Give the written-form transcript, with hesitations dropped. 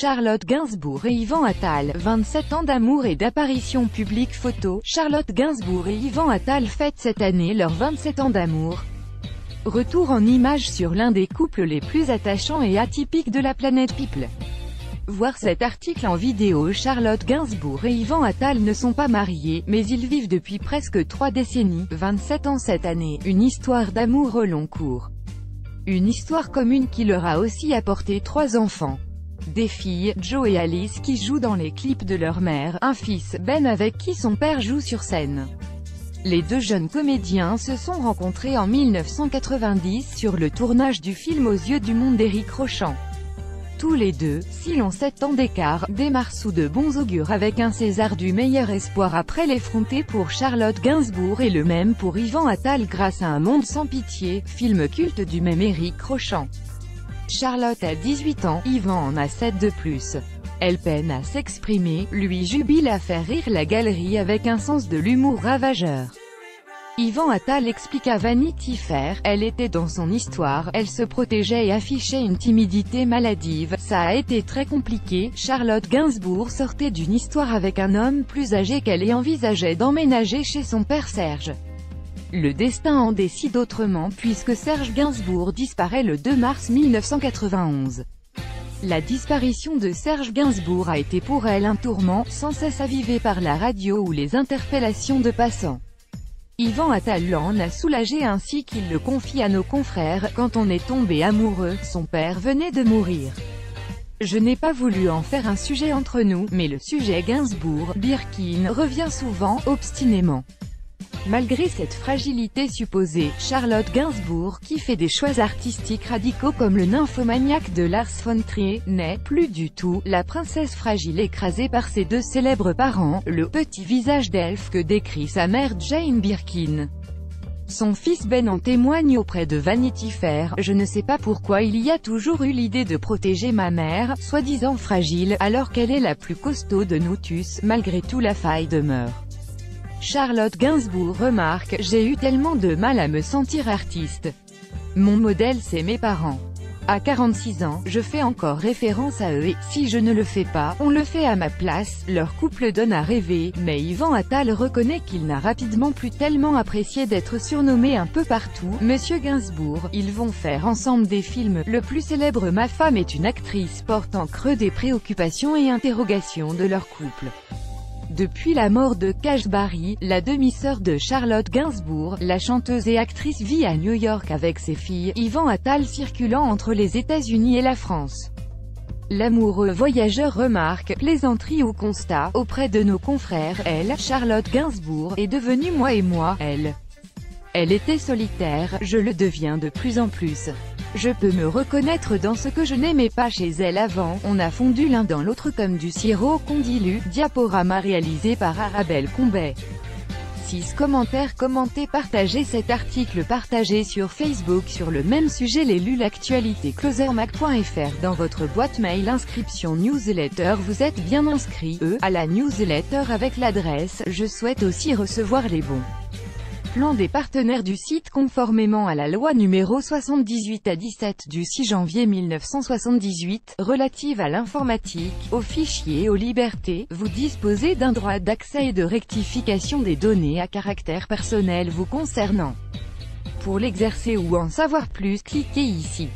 Charlotte Gainsbourg et Yvan Attal, 27 ans d'amour et d'apparition publique photo. Charlotte Gainsbourg et Yvan Attal fêtent cette année leurs 27 ans d'amour. Retour en images sur l'un des couples les plus attachants et atypiques de la planète People. Voir cet article en vidéo. Charlotte Gainsbourg et Yvan Attal ne sont pas mariés, mais ils vivent depuis presque 3 décennies, 27 ans cette année, une histoire d'amour au long cours. Une histoire commune qui leur a aussi apporté 3 enfants. Des filles, Jo et Alice, qui jouent dans les clips de leur mère, un fils, Ben, avec qui son père joue sur scène. Les 2 jeunes comédiens se sont rencontrés en 1990 sur le tournage du film Aux yeux du monde d'Éric Rochant. Tous les 2, s'ils ont 7 ans d'écart, démarrent sous de bons augures avec un César du meilleur espoir après l'effronté pour Charlotte Gainsbourg et le même pour Yvan Attal grâce à Un monde sans pitié, film culte du même Éric Rochant. Charlotte a 18 ans, Yvan en a 7 de plus. Elle peine à s'exprimer, lui jubile à faire rire la galerie avec un sens de l'humour ravageur. Yvan Attal explique à Vanity Fair, elle était dans son histoire, elle se protégeait et affichait une timidité maladive, ça a été très compliqué. Charlotte Gainsbourg sortait d'une histoire avec un homme plus âgé qu'elle et envisageait d'emménager chez son père Serge. Le destin en décide autrement puisque Serge Gainsbourg disparaît le 2 mars 1991. La disparition de Serge Gainsbourg a été pour elle un tourment, sans cesse avivé par la radio ou les interpellations de passants. Yvan Attal l'en a soulagé ainsi qu'il le confie à nos confrères, quand on est tombé amoureux, son père venait de mourir. Je n'ai pas voulu en faire un sujet entre nous, mais le sujet Gainsbourg-Birkin revient souvent, obstinément. Malgré cette fragilité supposée, Charlotte Gainsbourg, qui fait des choix artistiques radicaux comme le nymphomaniaque de Lars von Trier, n'est plus du tout la princesse fragile écrasée par ses 2 célèbres parents, le petit visage d'elfe que décrit sa mère Jane Birkin. Son fils Ben en témoigne auprès de Vanity Fair, je ne sais pas pourquoi il y a toujours eu l'idée de protéger ma mère, soi-disant fragile, alors qu'elle est la plus costaud de nous tous, malgré tout la faille demeure. Charlotte Gainsbourg remarque, j'ai eu tellement de mal à me sentir artiste. Mon modèle c'est mes parents. À 46 ans, je fais encore référence à eux et, si je ne le fais pas, on le fait à ma place. Leur couple donne à rêver, mais Yvan Attal reconnaît qu'il n'a rapidement plus tellement apprécié d'être surnommé un peu partout Monsieur Gainsbourg. Ils vont faire ensemble des films, le plus célèbre Ma femme est une actrice, porte en creux des préoccupations et interrogations de leur couple. Depuis la mort de Kash Barry, la demi-sœur de Charlotte Gainsbourg, la chanteuse et actrice vit à New York avec ses filles, Yvan Attal circulant entre les États-Unis et la France. L'amoureux voyageur remarque, plaisanterie ou constat, auprès de nos confrères, elle, Charlotte Gainsbourg, est devenue moi et moi, elle. Elle était solitaire, je le deviens de plus en plus. Je peux me reconnaître dans ce que je n'aimais pas chez elle avant, on a fondu l'un dans l'autre comme du sirop qu'on dilue. Diaporama réalisé par Arabelle Combet. 6 commentaires. Commentez, partagez cet article, partagez sur Facebook sur le même sujet. Les lu l'actualité closermac.fr dans votre boîte mail. Inscription newsletter. Vous êtes bien inscrit à la newsletter avec l'adresse. Je souhaite aussi recevoir les bons plan des partenaires du site conformément à la loi numéro 78/17 du 6 janvier 1978, relative à l'informatique, aux fichiers et aux libertés. Vous disposez d'un droit d'accès et de rectification des données à caractère personnel vous concernant. Pour l'exercer ou en savoir plus, cliquez ici.